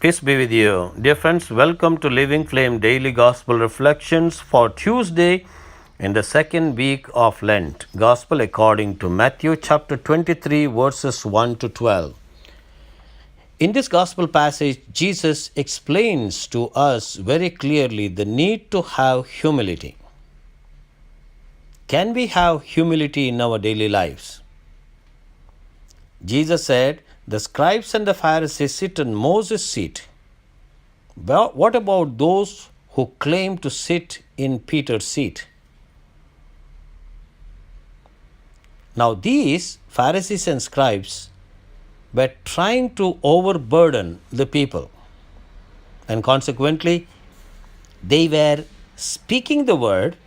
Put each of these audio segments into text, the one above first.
Peace be with you. Dear friends, welcome to Living Flame Daily Gospel Reflections for Tuesday in the second week of Lent. Gospel according to Matthew chapter 23 verses 1 to 12. In this gospel passage, Jesus explains to us very clearly the need to have humility. Can we have humility in our daily lives? Jesus said, the scribes and the Pharisees sit on Moses' seat. Well, what about those who claim to sit in Peter's seat? Now, these Pharisees and scribes were trying to overburden the people, and consequently, they were speaking the word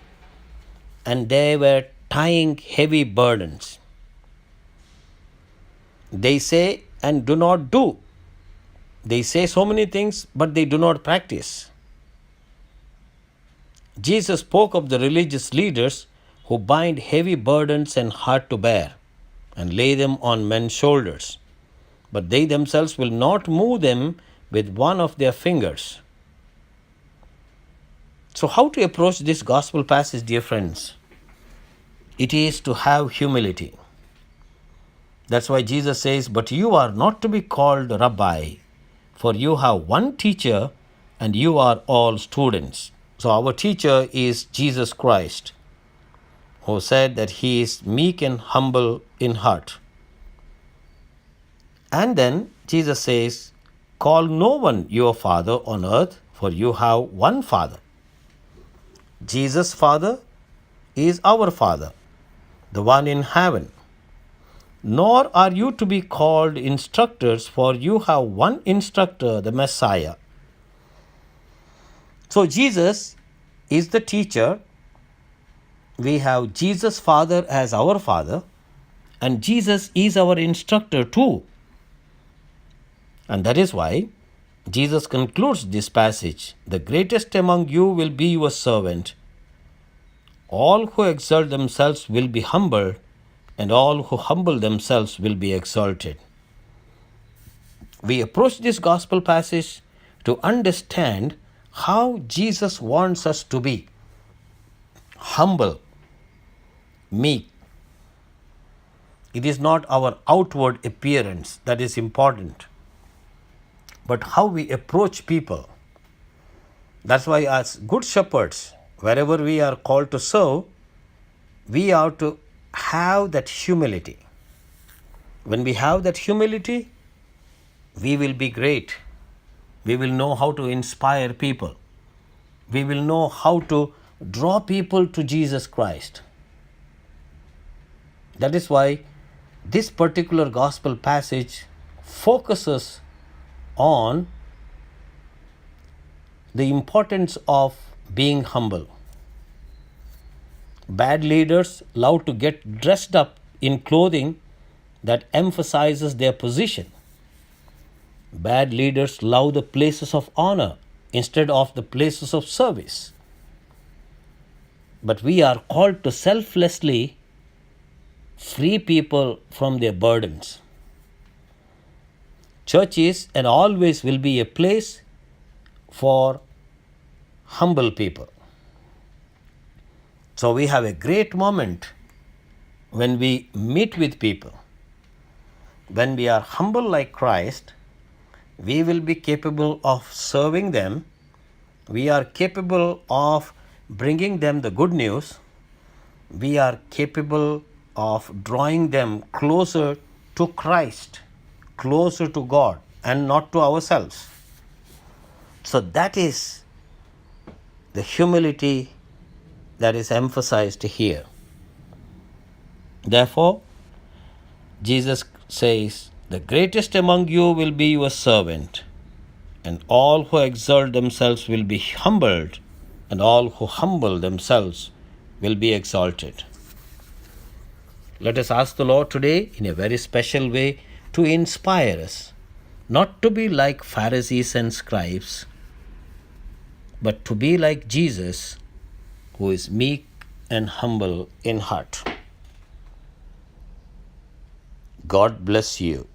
and they were tying heavy burdens. They say and do not do. They say so many things, but they do not practice. Jesus spoke of the religious leaders who bind heavy burdens and hard to bear and lay them on men's shoulders, but they themselves will not move them with one of their fingers. So, how to approach this gospel passage, dear friends? It is to have humility. That's why Jesus says, but you are not to be called rabbi, for you have one teacher and you are all students. So our teacher is Jesus Christ, who said that he is meek and humble in heart. And then Jesus says, call no one your father on earth, for you have one Father. Jesus' Father is our Father, the one in heaven. Nor are you to be called instructors, for you have one instructor, the Messiah. So Jesus is the teacher. We have Jesus' Father as our Father, and Jesus is our instructor too. And that is why Jesus concludes this passage, the greatest among you will be your servant. All who exalt themselves will be humbled, and all who humble themselves will be exalted. We approach this gospel passage to understand how Jesus wants us to be humble, meek. It is not our outward appearance that is important, but how we approach people. That's why, as good shepherds, wherever we are called to serve, we are to have that humility. When we have that humility, we will be great. We will know how to inspire people. We will know how to draw people to Jesus Christ. That is why this particular gospel passage focuses on the importance of being humble. Bad leaders love to get dressed up in clothing that emphasizes their position. Bad leaders love the places of honor instead of the places of service. But we are called to selflessly free people from their burdens. Church is and always will be a place for humble people. So we have a great moment when we meet with people. When we are humble like Christ, we will be capable of serving them. We are capable of bringing them the good news. We are capable of drawing them closer to Christ, closer to God, and not to ourselves. So that is the humility that is emphasized here. Therefore, Jesus says, the greatest among you will be your servant, and all who exalt themselves will be humbled, and all who humble themselves will be exalted. Let us ask the Lord today in a very special way to inspire us, not to be like Pharisees and scribes, but to be like Jesus, who is meek and humble in heart. God bless you.